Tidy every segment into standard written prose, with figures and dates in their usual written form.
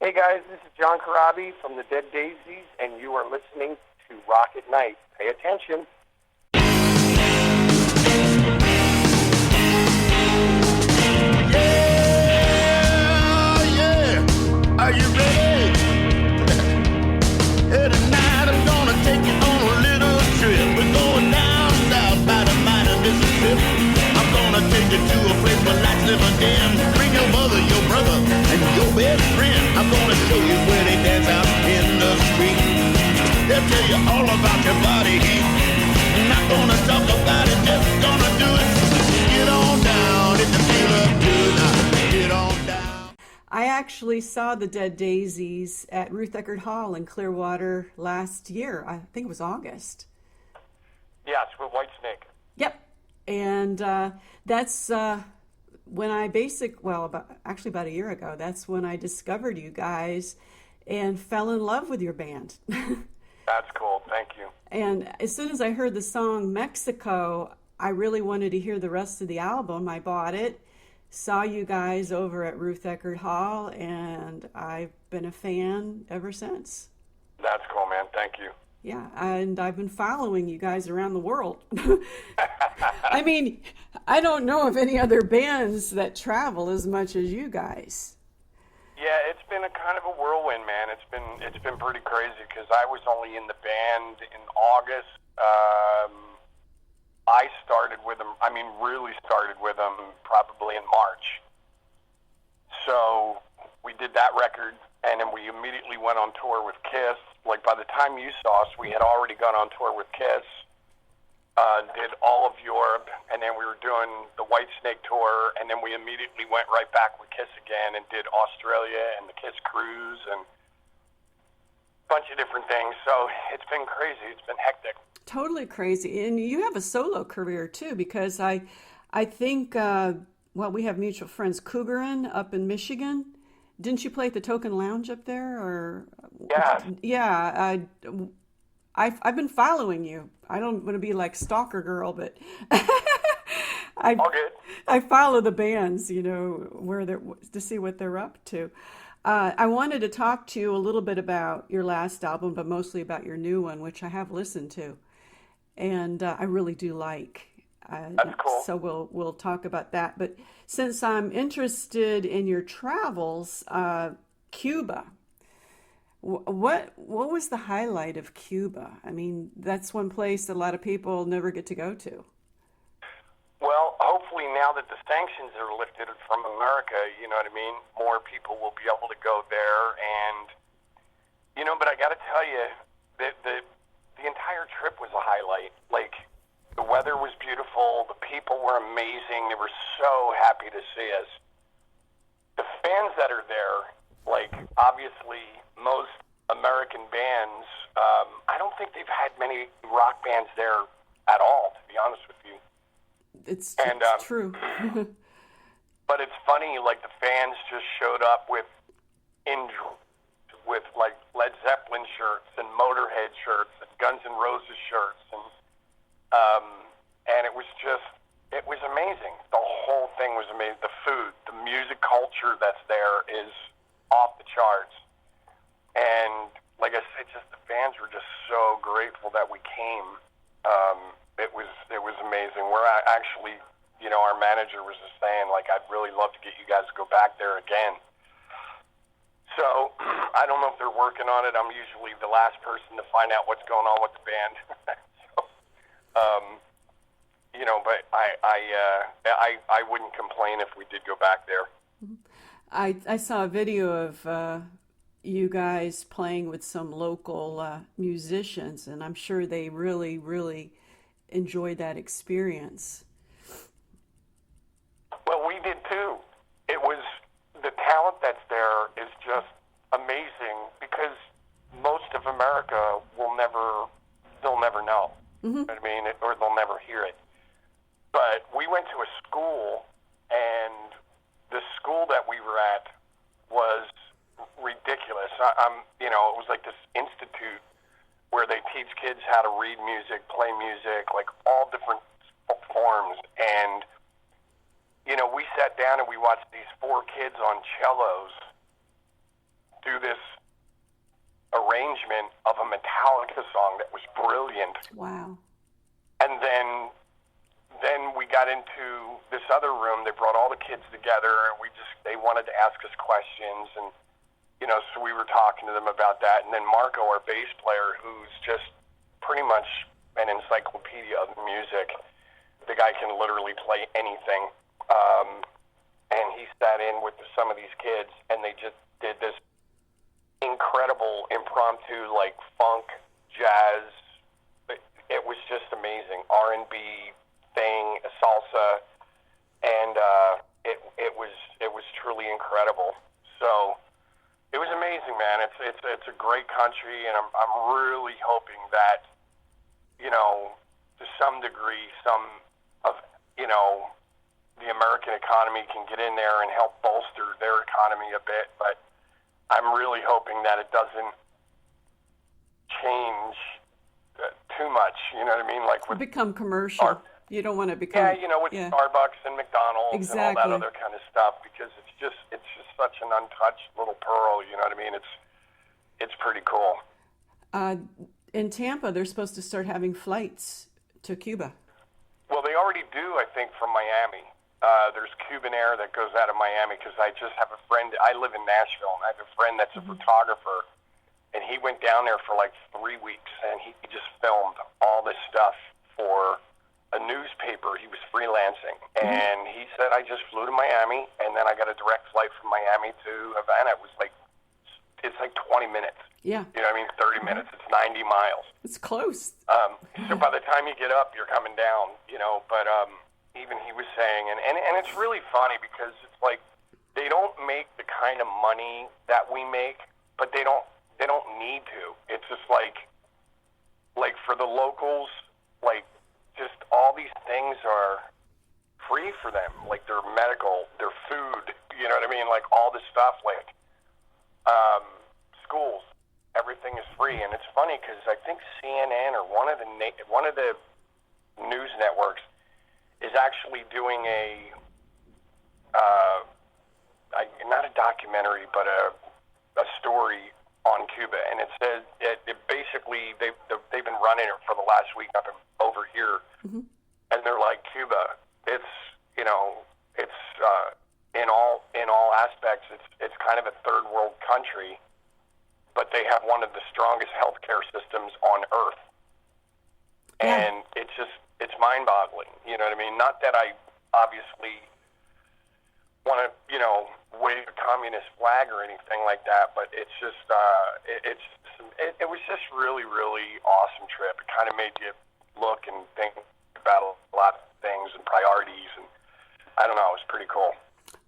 Hey guys, this is John Corabi from the Dead Daisies, and you are listening to Rock at Night. Pay attention. Yeah, are you ready? Hey, tonight I'm gonna take you on a little trip. We're going down south by the mighty Mississippi. I'm gonna take you to a place where lights never dim. Bring your mother, your brother, and your best friend. I'm gonna show you where they dance out in the street. They'll tell you all about your body heat. Not gonna talk about it, just gonna do it. Get on down if you feel up good. Now, get on down. I actually saw the Dead Daisies at Ruth Eckerd Hall in Clearwater last year. I think it was August. Yes, with Whitesnake. Yep. And that's when I about a year ago, that's when I discovered you guys and fell in love with your band. That's cool. Thank you. And as soon as I heard the song Mexico, I really wanted to hear the rest of the album. I bought it, saw you guys over at Ruth Eckerd Hall, and I've been a fan ever since. That's cool, man. Thank you. Yeah, and I've been following you guys around the world. I mean, I don't know of any other bands that travel as much as you guys. Yeah, it's been a kind of a whirlwind, man. It's been pretty crazy because I was only in the band in August. I started with them. I mean, really started with them probably in March. So we did that record, and then we immediately went on tour with Kiss. Like by the time you saw us, we had already gone on tour with Kiss. Did all of Europe, and then we were doing the Whitesnake tour, and then we immediately went right back with Kiss again and did Australia and the Kiss cruise and a bunch of different things. So it's been crazy. It's been hectic. Totally crazy. And you have a solo career too, because I think, we have mutual friends, Cougarin up in Michigan. Didn't you play at the Token Lounge up there? Or Yeah. Yeah, I've been following you. I don't want to be like stalker girl, but All good. I follow the bands, where they're to see what they're up to. I wanted to talk to you a little bit about your last album, but mostly about your new one, which I have listened to, and I really do like. That's cool. So we'll talk about that. But since I'm interested in your travels, Cuba. What was the highlight of Cuba? I mean, that's one place that a lot of people never get to go to. Well, hopefully now that the sanctions are lifted from America, you know what I mean, more people will be able to go there. And, but I got to tell you, the entire trip was a highlight. Like, the weather was beautiful. The people were amazing. They were so happy to see us. The fans that are there, like, obviously, most American bands, I don't think they've had many rock bands there at all, to be honest with you. It's true. But it's funny, like, the fans just showed up with like, Led Zeppelin shirts and Motorhead shirts and Guns N' Roses shirts, and it was amazing. The whole thing was amazing. The food, the music culture that's there is off the charts. And like I said, just the fans were just so grateful that we came. It was amazing. We're actually, our manager was just saying, like, I'd really love to get you guys to go back there again. So I don't know if they're working on it. I'm usually the last person to find out what's going on with the band. But I wouldn't complain if we did go back there. I saw a video of you guys playing with some local musicians, and I'm sure they really, really enjoyed that experience. Well, we did too. It was, the talent that's there is just amazing because most of America they'll never know. Mm-hmm. I mean, or they'll never hear it. But we went to a school, and the school that we were at was ridiculous. It was like this institute where they teach kids how to read music, play music, like all different forms. And, we sat down and we watched these 4 kids on cellos do arrangement of a Metallica song that was brilliant. Wow. And then we got into this other room. They brought all the kids together, and they wanted to ask us questions, and so we were talking to them about that. And then Marco, our bass player, who's just pretty much an encyclopedia of music, the guy can literally play anything. And he sat in with some of these kids, and they just did this incredible impromptu, like funk, jazz. It was just amazing. R&B thing, salsa, and it was truly incredible. So it was amazing, man. It's a great country, and I'm really hoping that, to some degree, some of the American economy can get in there and help bolster their economy a bit. But I'm really hoping that it doesn't change too much. You know what I mean? Like become commercial. You don't want to become with Starbucks and McDonald's and all that other kind of stuff, because it's just such an untouched little pearl. You know what I mean? It's pretty cool. In Tampa, they're supposed to start having flights to Cuba. Well, they already do, I think, from Miami. There's Cuban Air that goes out of Miami, because I just have a friend. I live in Nashville, and I have a friend that's a photographer, and he went down there for like 3 weeks, and he just filmed all this stuff for a newspaper. He was freelancing, and he said, I just flew to Miami, and then I got a direct flight from Miami to Havana. It's like 20 minutes. Yeah. You know what I mean? 30 minutes. It's 90 miles. It's close. So by the time you get up, you're coming down, but even he was saying, and it's really funny, because it's like they don't make the kind of money that we make, but they don't need to. It's just like for the locals, like just all these things are free for them, like their medical, their food, you know what I mean? Like all this stuff, like schools, everything is free. And it's funny, because I think CNN or one of the news networks is actually doing not a documentary, but a story on Cuba, and it says it basically they've been running it for the last week up over here, and they're like, Cuba, it's in all aspects, it's kind of a third world country, but they have one of the strongest healthcare systems on earth, and it's mind-boggling. You know what I mean? Not that I obviously want to, wave a communist flag or anything like that, but it's just, it was just really, really awesome trip. It kind of made you look and think about a lot of things and priorities, and I don't know, it was pretty cool.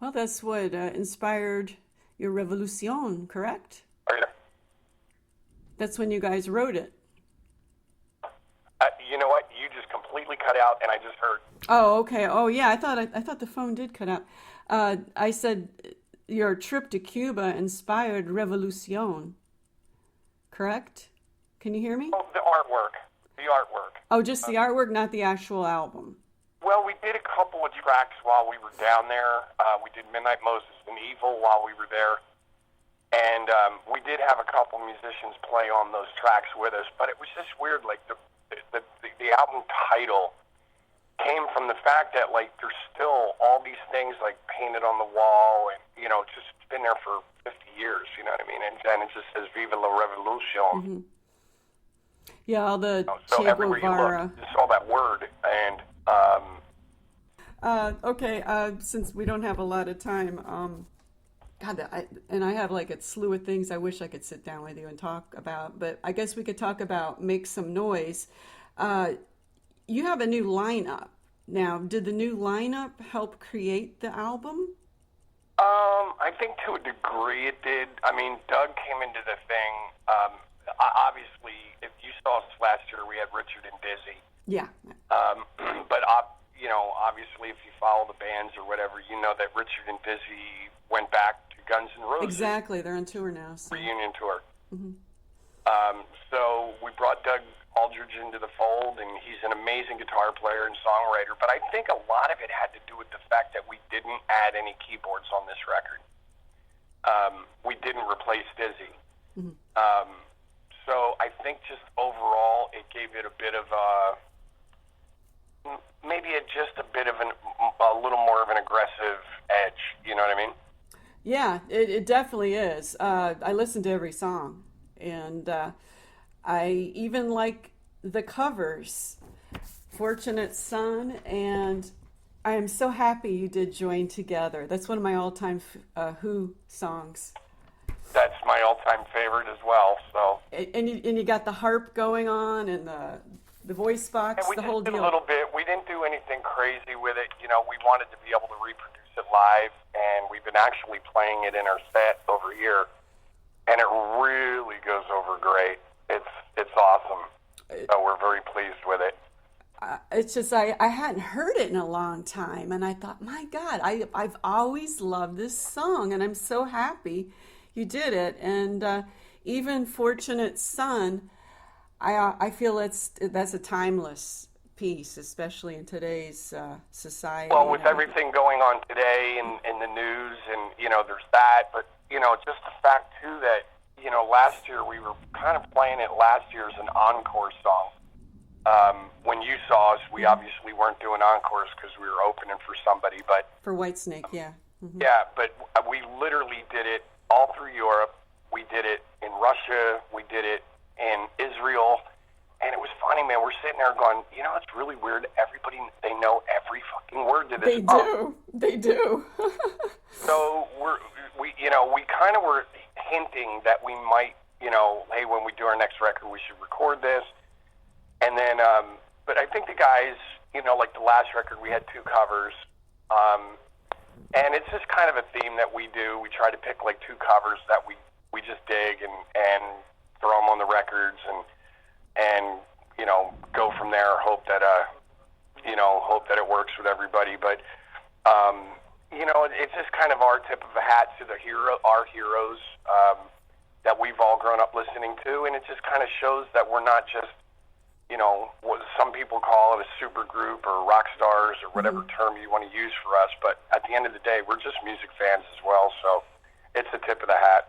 Well, that's what inspired your Revolution, correct? Oh, yeah. That's when you guys wrote it. You know what? You just completely cut out, and I just heard. Oh, okay. Oh, yeah. I thought the phone did cut out. I said your trip to Cuba inspired Revolution, correct? Can you hear me? Oh, the artwork. Oh, just the artwork, not the actual album. Well, we did a couple of tracks while we were down there. We did Midnight Moses and Evil while we were there. And we did have a couple musicians play on those tracks with us, but it was just weird. Like the album title came from the fact that like there's still all these things like painted on the wall, and it's just been there for 50 years. You know what I mean? And it just says "Viva la Revolution." Mm-hmm. Yeah, all the so Che everywhere Guevara. you look, you saw that word, and okay. Since we don't have a lot of time, God, I have like a slew of things I wish I could sit down with you and talk about, but I guess we could talk about Make Some Noise. You have a new lineup now. Did the new lineup help create the album? I think to a degree it did. I mean, Doug came into the thing. Obviously, if you saw us last year, we had Richard and Dizzy. Yeah. But obviously, if you follow the bands or whatever, you know that Richard and Dizzy went back to Guns N' Roses. Exactly, they're on tour now. So. Reunion tour. Mm-hmm. So we brought Doug Aldridge into the fold, and he's an amazing guitar player and songwriter. But I think a lot of it had to do with the fact that we didn't add any keyboards on this record. We didn't replace Dizzy. Mm-hmm. So so I think just overall it gave it a bit of a little more of an aggressive edge. You know what I mean? Yeah, it definitely is. I listened to every song, and I even like the covers. Fortunate Son, and I am so happy you did Join Together. That's one of my all-time Who songs. That's my all-time favorite as well. So. And you got the harp going on and the voice box, we the just whole did deal. a little bit. We didn't do anything crazy with it. You know, we wanted to be able to reproduce it live, and we've been actually playing it in our set over here, and it really goes over great. It's awesome. So we're very pleased with it. It's just I hadn't heard it in a long time, and I thought, my God, I've always loved this song, and I'm so happy you did it. And even Fortunate Son, I feel that's a timeless piece, especially in today's society. Well, with everything going on today in the news, and you know, there's that, but you know, just the fact too that you know, last year we were kind of playing it last year as an encore song. When you saw us, we obviously weren't doing encores because we were opening for somebody, but for Whitesnake, yeah. Mm-hmm. Yeah, but we literally did it all through Europe. We did it in Russia. We did it in Israel. And it was funny, man. We're sitting there going, you know, it's really weird. Everybody, they know every fucking word to this song. They do. So we kind of were hinting that we might, you know, hey, when we do our next record, we should record this. And then, but I think the guys, you know, like the last record, we had 2 covers. And it's just kind of a theme that we do. We try to pick like 2 covers that we just dig and throw them on the records and you know, go from there. Hope that it works with everybody. But you know, it's just kind of our tip of the hat to our heroes that we've all grown up listening to, and it just kind of shows that we're not just, you know, what some people call it a super group or rock stars or whatever term you want to use for us. But at the end of the day, we're just music fans as well. So it's the tip of the hat.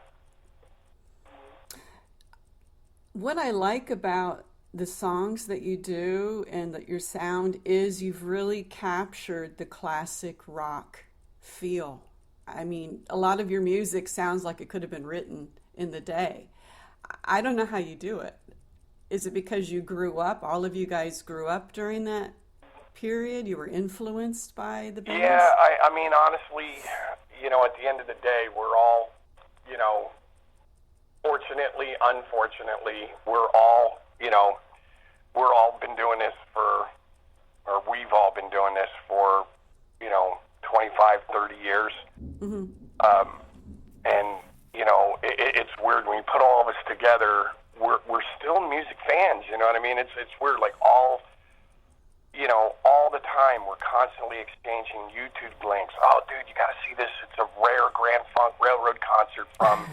What I like about the songs that you do and that your sound is you've really captured the classic rock feel. I mean, a lot of your music sounds like it could have been written in the day. I don't know how you do it. Is it because you grew up, all of you guys grew up during that period? You were influenced by the bands? Yeah, I mean, honestly, you know, at the end of the day, we're all, you know, fortunately, unfortunately, we're all been doing this we've all been doing this for, you know, 25, 30 years. Mm-hmm. And, you know, it's weird when you put all of us together, we're still music fans, you know what I mean? It's weird, like all the time we're constantly exchanging YouTube links. Oh, dude, you got to see this. It's a rare Grand Funk Railroad concert from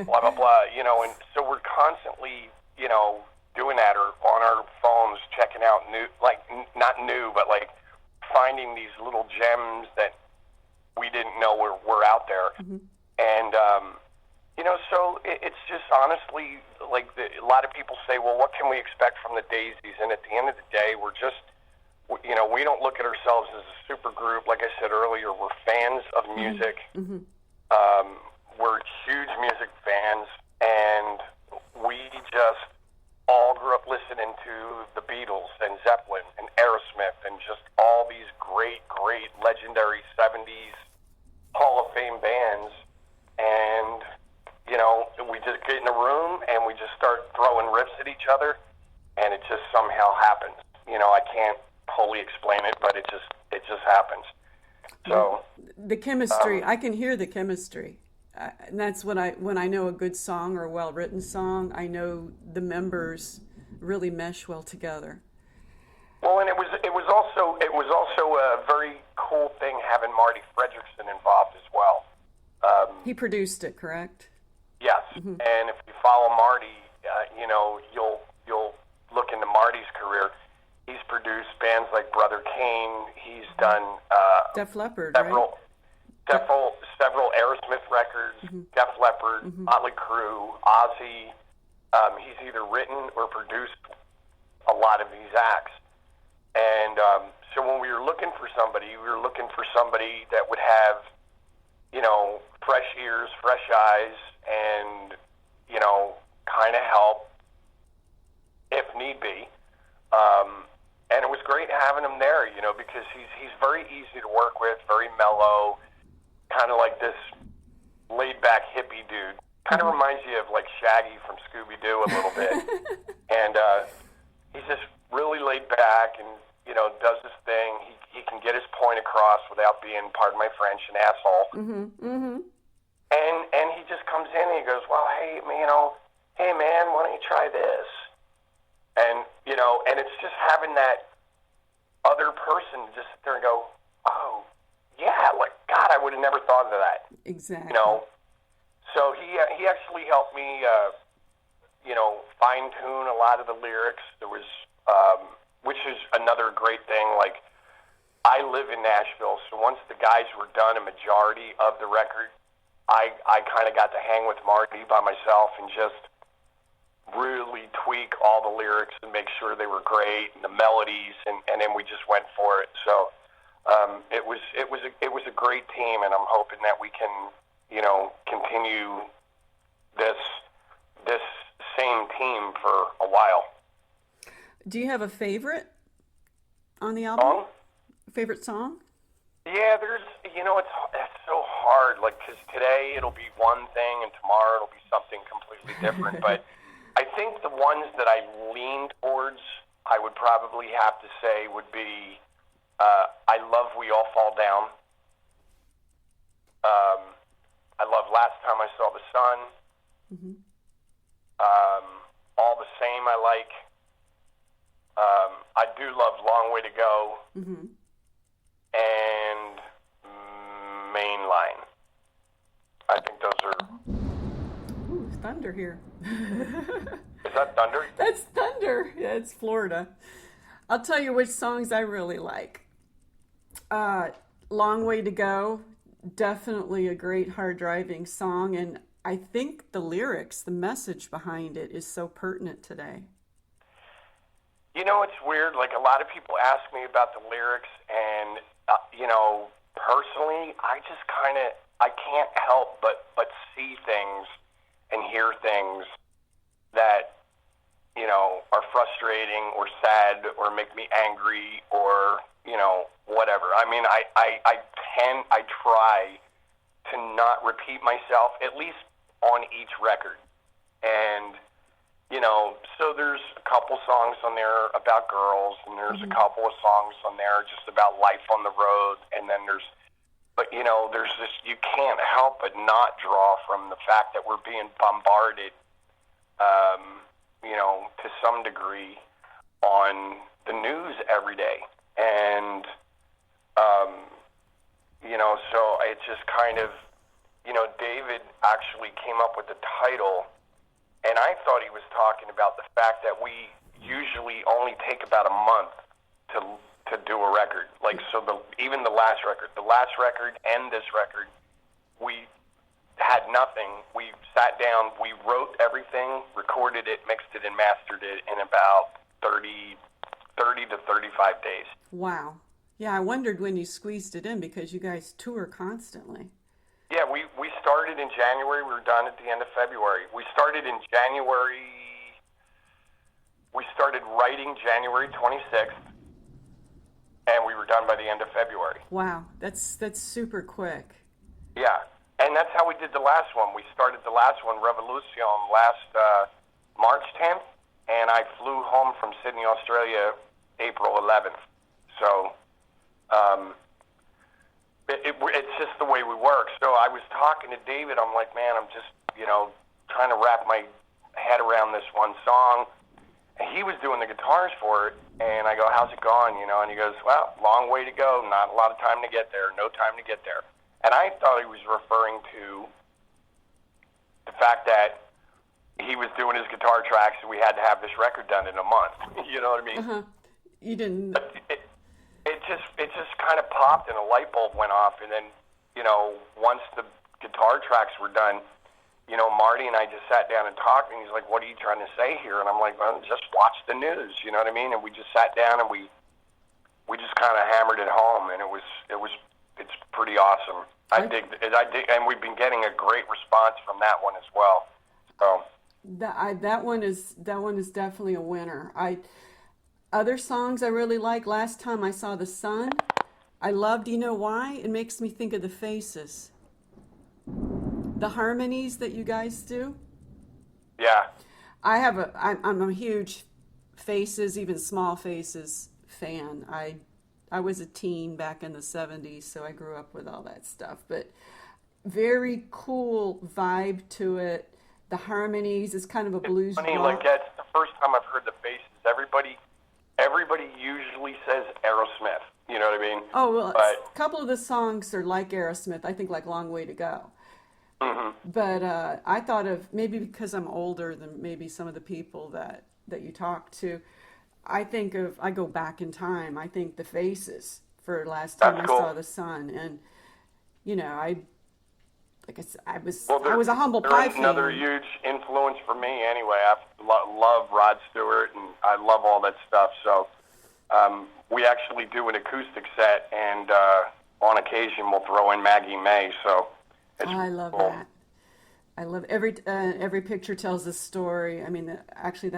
blah, blah, blah, you know, and so we're constantly, you know, doing that or on our phones checking out not new, but like finding these little gems that we didn't know were out there. Mm-hmm. And, you know, so it's just honestly, like a lot of people say, well, what can we expect from the Daisies? And at the end of the day, we're just, you know, we don't look at ourselves as a super group. Like I said earlier, we're fans of music. Mm-hmm. We're huge music fans, and we just all grew up listening to the Beatles and Zeppelin and Aerosmith and just all these great, great, legendary 70s Hall of Fame bands. And, you know, we just get in a room and we just start throwing riffs at each other, and it just somehow happens. You know, I can't fully explain it, but it just happens. So the chemistry, I can hear the chemistry. And that's when I know a good song or a well-written song, I know the members really mesh well together. Well, and it was also a very cool thing having Marty Fredrickson involved as well. He produced it, correct? Yes, mm-hmm. And if you follow Marty, you know, you'll look into Marty's career. He's produced bands like Brother Kane. He's done Def Leppard, several Aerosmith records, mm-hmm. Def Leppard, mm-hmm. Motley Crue, Ozzy. He's either written or produced a lot of these acts. And so when we were looking for somebody, we were looking for somebody that would have, fresh ears, fresh eyes, and, kind of help if need be. And it was great having him there, because he's very easy to work with, very mellow, kind of like this laid-back hippie dude. Kind of reminds you of like Shaggy from Scooby-Doo a little bit. And he's just really laid back and, does his thing. He can get his point across without being, pardon my French, an asshole. Mm-hmm. Mm-hmm. And he just comes in and he goes, well, hey, man, why don't you try this? And, and it's just having that other person just sit there and go, oh, yeah, like, God, I would have never thought of that. Exactly. So he actually helped me, fine-tune a lot of the lyrics. There was, which is another great thing. Like, I live in Nashville, so once the guys were done a majority of the record, I kind of got to hang with Marty by myself and just really tweak all the lyrics and make sure they were great and the melodies, and then we just went for it. So it was a great team, and I'm hoping that we can continue this same team for a while. Do you have a favorite on the album? Song? Favorite song? Yeah, there's, it's so hard, like, because today it'll be one thing and tomorrow it'll be something completely different. But I think the ones that I lean towards, I would probably have to say would be I Love We All Fall Down. I love Last Time I Saw the Sun. Mm-hmm. All the Same I like. I do love Long Way to Go. Mm-hmm. And Mainline. I think those are... Ooh, thunder here. Is that thunder? That's thunder. Yeah, it's Florida. I'll tell you which songs I really like. Long Way to Go, definitely a great hard driving song, and I think the lyrics, the message behind it is so pertinent today. It's weird. Like, a lot of people ask me about the lyrics, and personally, I just I can't help but see things and hear things that are frustrating or sad or make me angry or whatever. I mean, I try to not repeat myself, at least on each record. And so there's a couple songs on there about girls, and there's a couple of songs on there just about life on the road, and then there's this, you can't help but not draw from the fact that we're being bombarded, to some degree on the news every day. And, so it just kind of, David actually came up with the title. And I thought he was talking about the fact that we usually only take about a month to do a record. Like, so even the last record and this record, we had nothing. We sat down, we wrote everything, recorded it, mixed it, and mastered it in about 30 to 35 days. Wow. Yeah, I wondered when you squeezed it in because you guys tour constantly. Yeah, we started in January. We were done at the end of February. We started in January. We started writing January 26th, and we were done by the end of February. Wow, that's super quick. Yeah, and that's how we did the last one. We started the last one, Revolution, last March 10th, and I flew home from Sydney, Australia, April 11th. So it's just the way we work. So I was talking to David. I'm like, man, I'm just, trying to wrap my head around this one song. And he was doing the guitars for it. And I go, how's it going? And he goes, well, long way to go. Not a lot of time to get there. No time to get there. And I thought he was referring to the fact that he was doing his guitar tracks and we had to have this record done in a month. You know what I mean? Uh-huh. You didn't... It just kind of popped and a light bulb went off, and then, once the guitar tracks were done, Marty and I just sat down and talked, and he's like, "What are you trying to say here?" And I'm like, "Well, just watch the news." You know what I mean? And we just sat down and we just kind of hammered it home, and it's pretty awesome. I dig, and we've been getting a great response from that one as well. So that one is definitely a winner. Other songs I really like. Last time I saw The Sun, I loved. You know why? It makes me think of the Faces. The harmonies that you guys do. Yeah. I'm a huge Faces, even Small Faces fan. I was a teen back in the 70s, so I grew up with all that stuff. But very cool vibe to it. The harmonies is kind of a blues rock. Like that's the first time I've heard the Faces. Everybody usually says Aerosmith. You know what I mean? Oh, well, a couple of the songs are like Aerosmith. I think like Long Way to Go. Mm-hmm. But I thought of, maybe because I'm older than maybe some of the people that you talk to, I go back in time. I think the Faces for last time I saw The Sun. And, I was a humble pie fan. Another huge influence for me anyway. I love Rod Stewart, and I love all that stuff. So we actually do an acoustic set, and on occasion we'll throw in Maggie May. So I love cool. That. I love every picture tells a story. I mean, actually,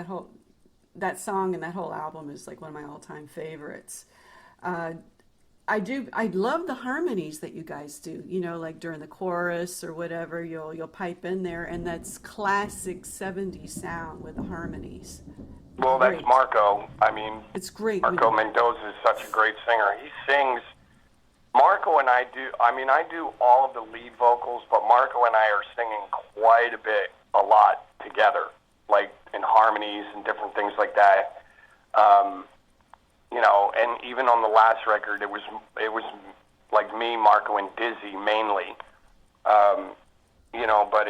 that song and that whole album is like one of my all-time favorites. I love the harmonies that you guys do. Like during the chorus or whatever, you'll pipe in there, and that's classic '70s sound with the harmonies. Well, great. That's Marco. I mean, it's great. Marco Mendoza is such a great singer. He sings. Marco and I do all of the lead vocals, but Marco and I are singing quite a lot together, like in harmonies and different things like that. And even on the last record, it was like me, Marco, and Dizzy mainly. But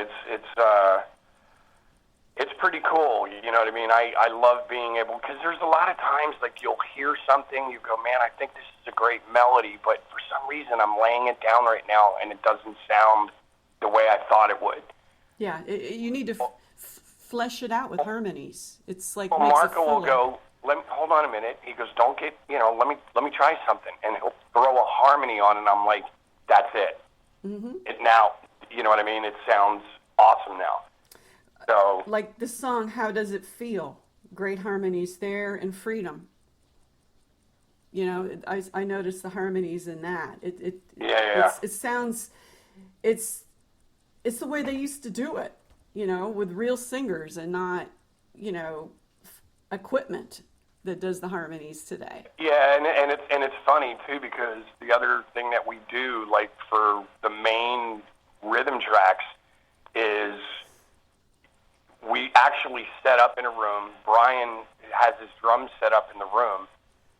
it's pretty cool. You know what I mean? I love being able, because there's a lot of times like you'll hear something, you go, man, I think this is a great melody, but for some reason I'm laying it down right now and it doesn't sound the way I thought it would. Yeah, you need to flesh it out with harmonies. It's like Marco will go, hold on a minute. He goes, don't get, let me try something, and he'll throw a harmony on, and I'm like, that's it. Mm-hmm. Now, you know what I mean? It sounds awesome now. So, like the song, How Does It Feel? Great harmonies there, and Freedom. I noticed the harmonies in that. It sounds, it's the way they used to do it, with real singers and not, equipment that does the harmonies today. Yeah, and it's funny too, because the other thing that we do, like for the main rhythm tracks, is we actually set up in a room. Brian has his drums set up in the room,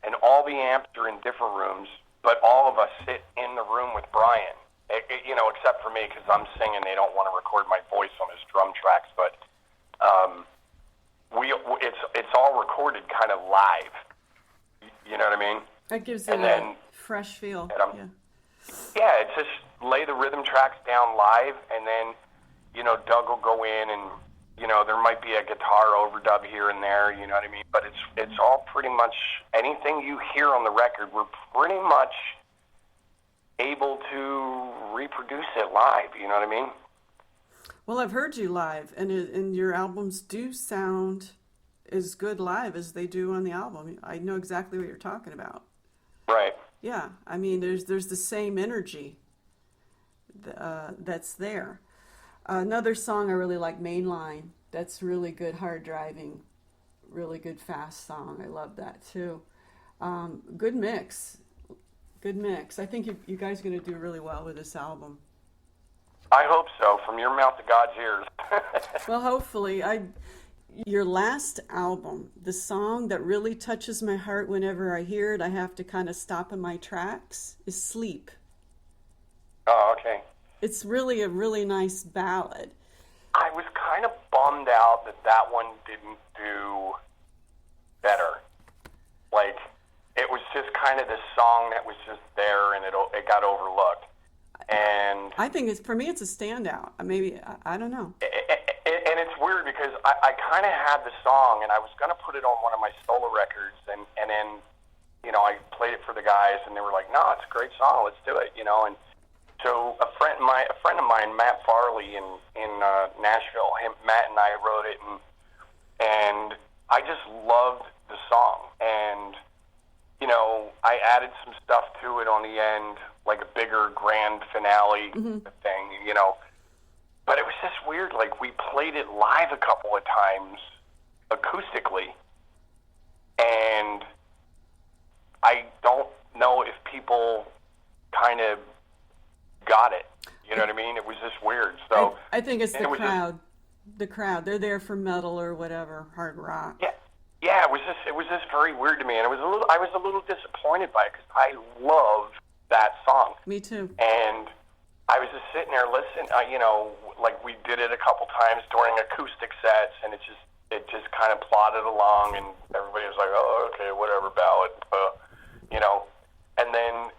and all the amps are in different rooms, but all of us sit in the room with Brian, except for me, because I'm singing. They don't want to record my voice on his drum tracks, but it's all recorded kind of live. You know what I mean? That gives it a fresh feel. Yeah, it's just lay the rhythm tracks down live, and then, Doug will go in, and, there might be a guitar overdub here and there, you know what I mean? But it's all pretty much, anything you hear on the record, we're pretty much able to reproduce it live, you know what I mean? Well, I've heard you live, and your albums do sound as good live as they do on the album. I know exactly what you're talking about. Right. Yeah, I mean, there's the same energy that's there. Another song I really like, Mainline. That's really good, hard driving, really good fast song. I love that too. Good mix. I think you guys are going to do really well with this album. I hope so, from your mouth to God's ears. Well, hopefully. Your last album, the song that really touches my heart whenever I hear it, I have to kind of stop in my tracks, is Sleep. Oh, okay. It's really a really nice ballad. I was kind of bummed out that one didn't do better. Like, it was just kind of this song that was just there, and it got overlooked. And I think it's, for me, it's a standout. Maybe, I don't know. and it's weird because I kind of had the song, and I was going to put it on one of my solo records, and then, I played it for the guys, and they were like, no, it's a great song, let's do it, and so a friend of mine, Matt Farley in Nashville, Matt and I wrote it, and I just loved the song, and I added some stuff to it on the end, like a bigger grand finale thing, but it was just weird. Like, we played it live a couple of times acoustically, and I don't know if people kind of got it. You know what I mean? It was just weird. So I think it's the crowd. Just, the crowd. They're there for metal or whatever, hard rock. Yeah. It was just very weird to me, and I was a little disappointed by it because I love that song. Me too. And I was just sitting there listening. Like, we did it a couple times during acoustic sets, and it just kind of plodded along, and everybody was like, "Oh, okay, whatever, ballad," And then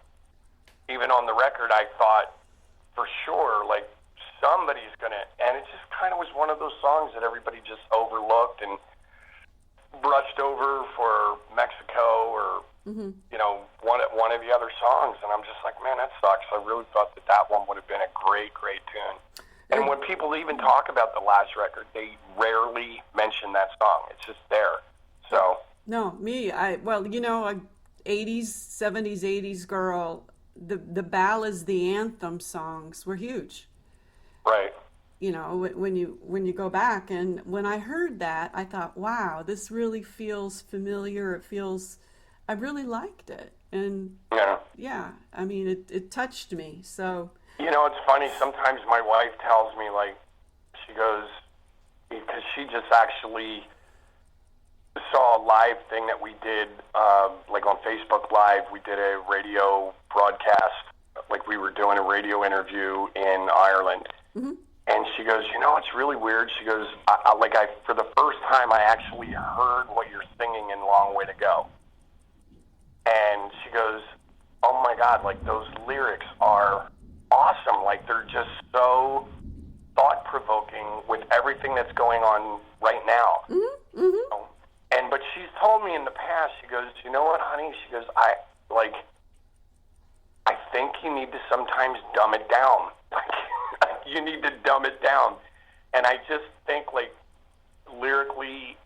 even on the record, I thought for sure, like, somebody's gonna, and it just kind of was one of those songs that everybody just overlooked and brushed over for Mexico or one of the other songs, and I'm just like, man, that sucks. I really thought that one would have been a great tune. And when people even talk about the last record, they rarely mention that song. It's just there. So no, me, a 80s, 70s, 80s girl. The ballads, the anthem songs were huge. Right. When you go back, and when I heard that, I thought, wow, this really feels familiar. I really liked it. And yeah, I mean, it touched me. So, it's funny. Sometimes my wife tells me, like, she goes, because she just actually saw a live thing that we did, like on Facebook Live, we did a radio broadcast, like we were doing a radio interview in Ireland. Mm-hmm. And she goes, it's really weird. She goes, for the first time, I actually heard what you're singing in Long Way to Go. And she goes, oh my God, like, those lyrics are awesome. Like, they're just so thought-provoking with everything that's going on right now. Mm-hmm. Mm-hmm. But she's told me in the past, she goes, you know what, honey? She goes, I think you need to sometimes dumb it down. You need to dumb it down. And I just think, like, lyrically,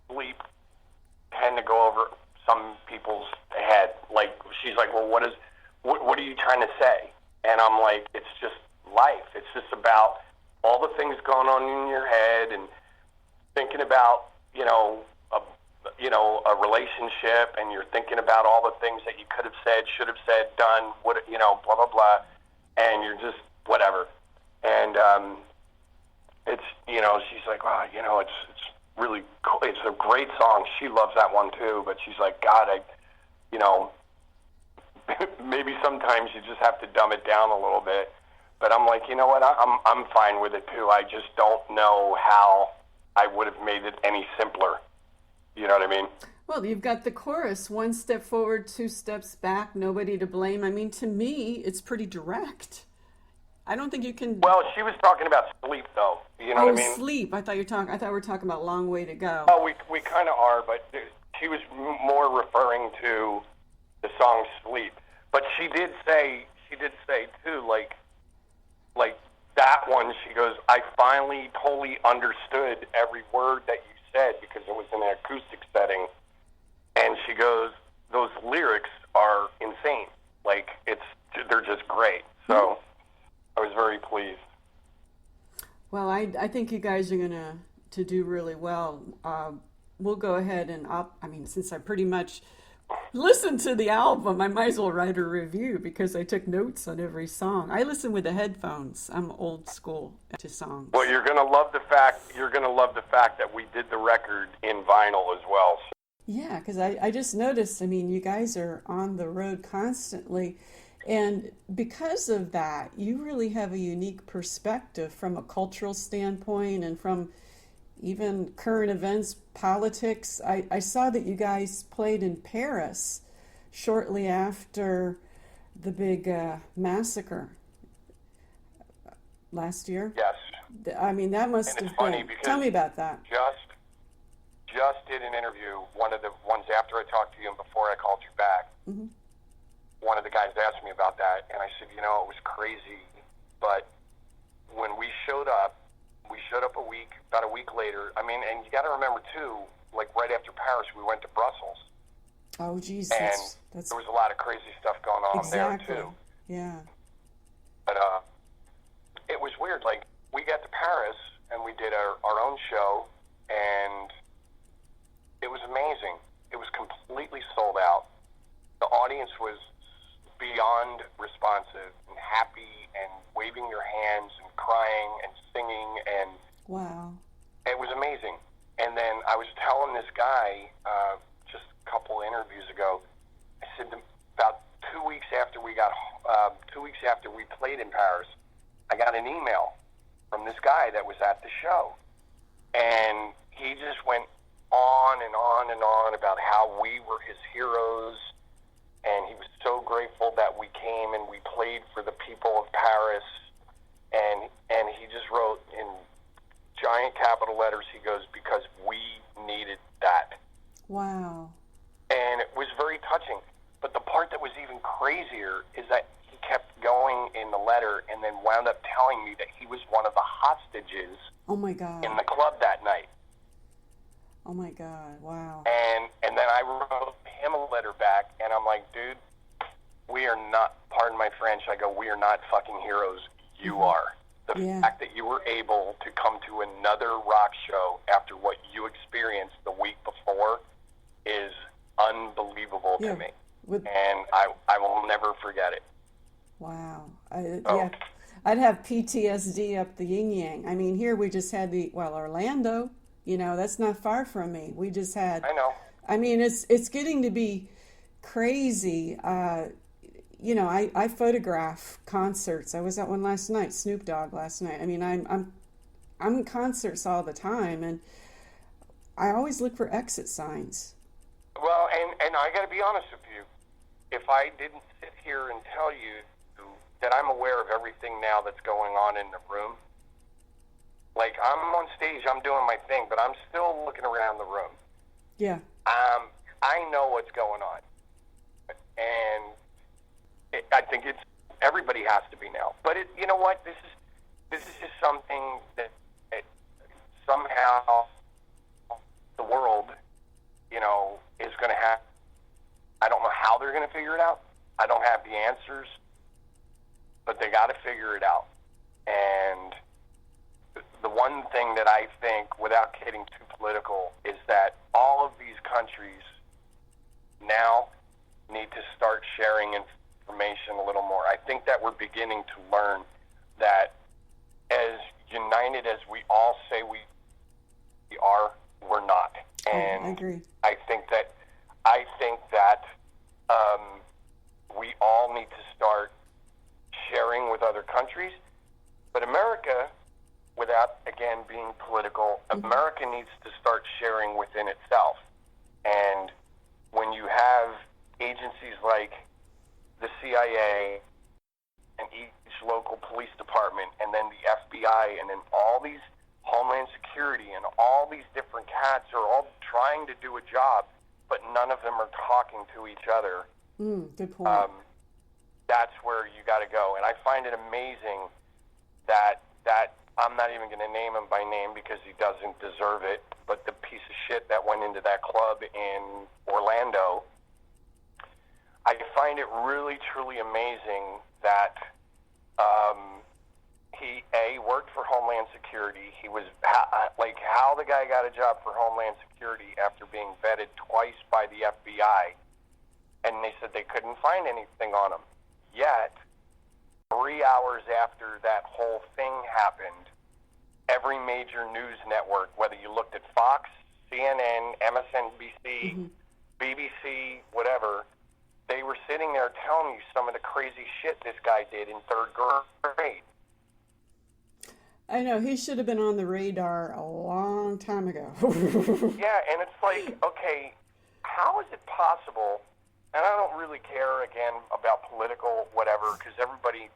Sleep tend to go over some people's head. Like, she's like, well, what are you trying to say? And I'm like, it's just life. It's just about all the things going on in your head and thinking about, a relationship, and you're thinking about all the things that you could have said, should have said, done, blah, blah, blah, and you're just whatever. And it's, she's like, wow, it's really cool. It's a great song. She loves that one too, but she's like, God, maybe sometimes you just have to dumb it down a little bit. But I'm like, you know what? I'm fine with it too. I just don't know how I would have made it any simpler. You know what I mean? Well, you've got the chorus, 1 step forward, 2 steps back, nobody to blame. I mean, to me, it's pretty direct. I don't think you can. Well, she was talking about sleep, though. You know what I mean? Sleep. I thought we were talking about Long Way to Go. Oh, we kind of are, but she was more referring to the song Sleep. But she did say too, like that one. She goes, I finally totally understood every word that you said because it was in an acoustic setting. And she goes, those lyrics are insane. Like, they're just great. So I was very pleased. Well, I think you guys are going to do really well. We'll go ahead and, since I pretty much listened to the album, I might as well write a review because I took notes on every song. I listen with the headphones. I'm old school to songs. Well, you're going to love the fact that we did the record in vinyl as well. So. Yeah, because I just noticed, you guys are on the road constantly. And because of that, you really have a unique perspective from a cultural standpoint and from even current events, politics. I saw that you guys played in Paris shortly after the big massacre last year. Yes. I mean, that must And it's have funny been. because Tell me about that. just did an interview, one of the ones after I talked to you and before I called you back. Hmm. One of the guys asked me about that, and I said, it was crazy, but when we showed up about a week later. I mean, and you got to remember too, like right after Paris, we went to Brussels. Oh, geez, And that's there was a lot of crazy stuff going on exactly. there too. Yeah. But it was weird. Like, we got to Paris and we did our own show, and it was amazing. It was completely sold out. The audience was beyond responsive and happy and waving their hands and crying and singing, and Wow. it was amazing. And then I was telling this guy just a couple interviews ago, I said about 2 weeks after we played in Paris, I got an email from this guy that was at the show, and he just went on and on and on about how we were his heroes, and he was so grateful that we came and we played for the people of Paris, and he just wrote in giant capital letters, he goes, because we needed that. Wow. And it was very touching. But the part that was even crazier is that he kept going in the letter and then wound up telling me that he was one of the hostages Oh my God. in the club that night. Oh my God. Wow. And then I wrote him a letter back, and I'm like, dude, we are not, pardon my French, I go, we are not fucking heroes. You are. The Yeah. fact that you were able to come to another rock show after what you experienced the week before is unbelievable Yeah. to me. With And I will never forget it. Wow. Oh. Yeah. I'd have PTSD up the yin yang. I mean, here we just had Orlando, that's not far from me. We just had, I know. I mean, it's getting to be crazy. I photograph concerts. I was at one last night, Snoop Dogg last night. I mean, I'm in concerts all the time, and I always look for exit signs. Well, and I got to be honest with you. If I didn't sit here and tell you that I'm aware of everything now that's going on in the room, like, I'm on stage, I'm doing my thing, but I'm still looking around the room. Yeah. I know what's going on. And I think everybody has to be now. But you know what? This is just something that somehow the world, is going to have. I don't know how they're going to figure it out. I don't have the answers, but they got to figure it out. And the one thing that I think, without getting too political, is that all of these countries now need to start sharing information a little more. I think that we're beginning to learn that as united as we all say we are, we're not. And I agree. I think that we all need to start sharing with other countries. But America, without, again, being political, America needs to start sharing within itself. And when you have agencies like the CIA and each local police department and then the FBI and then all these Homeland Security and all these different cats are all trying to do a job, but none of them are talking to each other. Good point. That's where you got to go. And I find it amazing that I'm not even going to name him by name because he doesn't deserve it, but the piece of shit that went into that club in Orlando, I find it really, truly amazing that he, worked for Homeland Security. He was, how the guy got a job for Homeland Security after being vetted twice by the FBI, and they said they couldn't find anything on him. Yet, 3 hours after that whole thing happened, every major news network, whether you looked at Fox, CNN, MSNBC, BBC, whatever, they were sitting there telling you some of the crazy shit this guy did in third grade. I know, he should have been on the radar a long time ago. Yeah, and it's like, okay, how is it possible and I don't really care, again, about political whatever, because anybody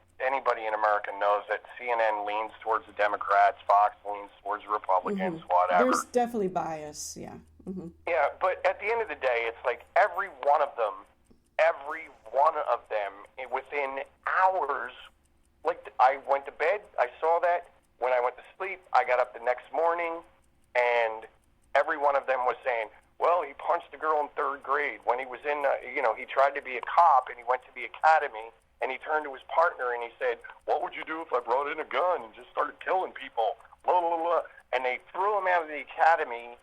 in America knows that CNN leans towards the Democrats, Fox leans towards the Republicans, whatever. There's definitely bias, yeah. Yeah, but at the end of the day, it's like every one of them, within hours, like I went to bed, I saw that. When I went to sleep, I got up the next morning, and every one of them was saying, well, he punched a girl in 3rd grade. When he was he tried to be a cop, and he went to the academy, and he turned to his partner, and he said, what would you do if I brought in a gun and just started killing people? Blah, blah, blah. And they threw him out of the academy,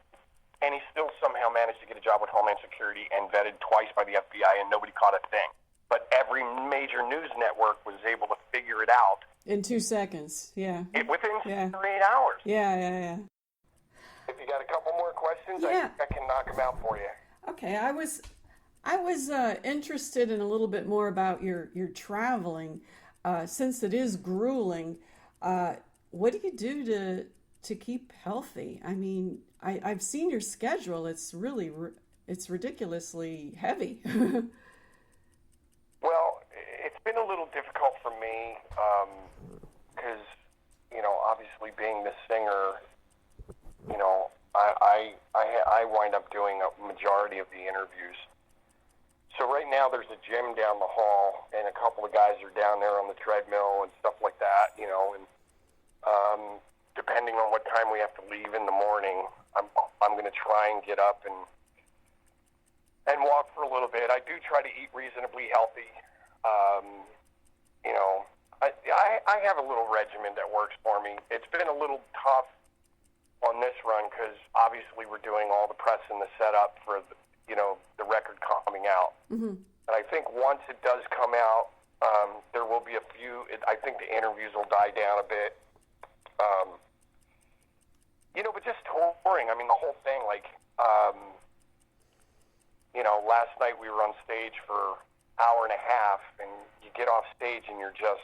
and he still somehow managed to get a job with Homeland Security and vetted twice by the FBI, and nobody caught a thing. But every major news network was able to figure it out. In 2 seconds, yeah. Within 6 or 8 hours. Yeah. If you got a couple more questions, Yeah. I can knock them out for you. Okay, I was interested in a little bit more about your traveling, since it is grueling. What do you do to keep healthy? I mean, I've seen your schedule. It's ridiculously heavy. Well, it's been a little difficult for me because, obviously being the singer, I wind up doing a majority of the interviews. So right now there's a gym down the hall, and a couple of guys are down there on the treadmill and stuff like that, and depending on what time we have to leave in the morning, I'm going to try and get up and walk for a little bit. I do try to eat reasonably healthy. I have a little regimen that works for me. It's been a little tough on this run because obviously we're doing all the press and the setup for the record coming out. Mm-hmm. And I think once it does come out, there will be a few. I think the interviews will die down a bit. But just touring. I mean, the whole thing. Last night we were on stage for an hour and a half, and you get off stage and you're just,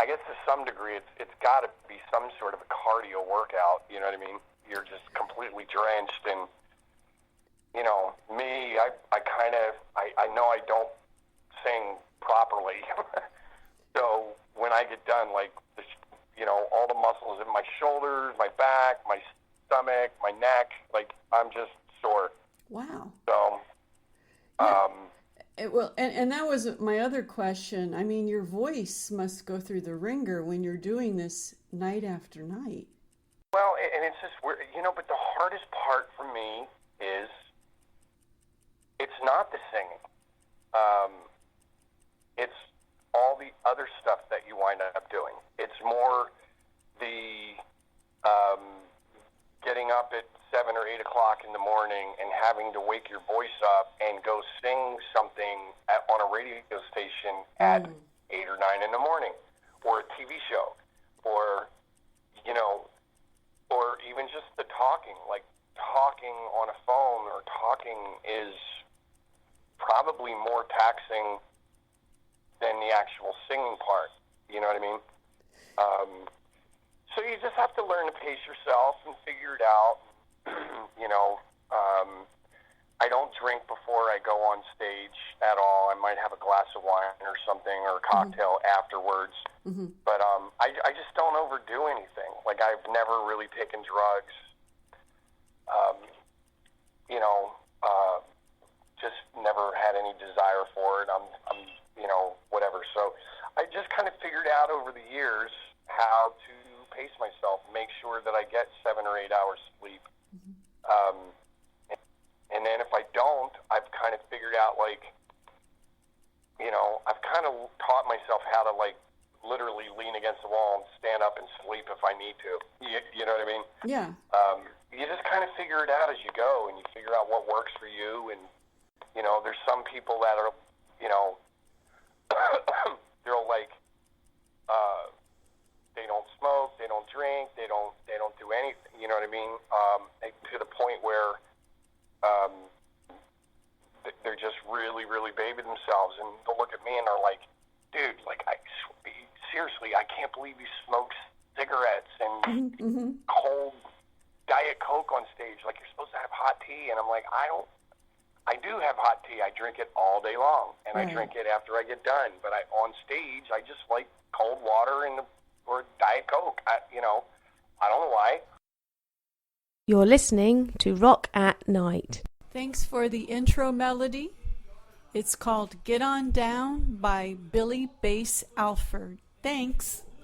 I guess to some degree it's got to be some sort of a cardio workout. You know what I mean? You're just completely drenched, and me, I know I don't sing properly, so when I get done, all the muscles in my shoulders, my back, my stomach, my neck, I'm just sore. Wow. So, and that was my other question. I mean, your voice must go through the ringer when you're doing this night after night. Well, and it's just weird, but the hardest part for me is it's not the singing. It's all the other stuff that you wind up doing. It's more the getting up at 7 or 8 o'clock in the morning and having to wake your voice up and go sing something on a radio station at 8 or 9 in the morning, or a TV show, or even just the talking. Talking on a phone or talking is probably more taxing than the actual singing part. You know what I mean? So you just have to learn to pace yourself and figure it out. I don't drink before I go on stage at all. I might have a glass of wine or something, or a cocktail afterwards. Mm-hmm. But I just don't overdo anything. I've never really taken drugs. Just never had any desire for it. I'm whatever. So I just kind of figured out over the years how to pace myself, make sure that I get 7 or 8 hours sleep. Mm-hmm. And then if I don't, I've kind of figured out, I've kind of taught myself how to, literally lean against the wall and stand up and sleep if I need to. You know what I mean? Yeah. You just kind of figure it out as you go, and you figure out what works for you. And, there's some people that are, they're they don't smoke, they don't drink, they don't do anything, you know what I mean? To the point where they're just really, really baby themselves, and they'll look at me and they're like, dude, seriously, I can't believe you smoke cigarettes and cold Diet Coke on stage. You're supposed to have hot tea. And I'm like, I I do have hot tea. I drink it all day long, and I Right. drink it after I get done. But on stage, I just like cold water or Diet Coke. I don't know why. You're listening to Rock at Night. Thanks for the intro melody. It's called Get On Down by Billy Bass Alford. Thanks.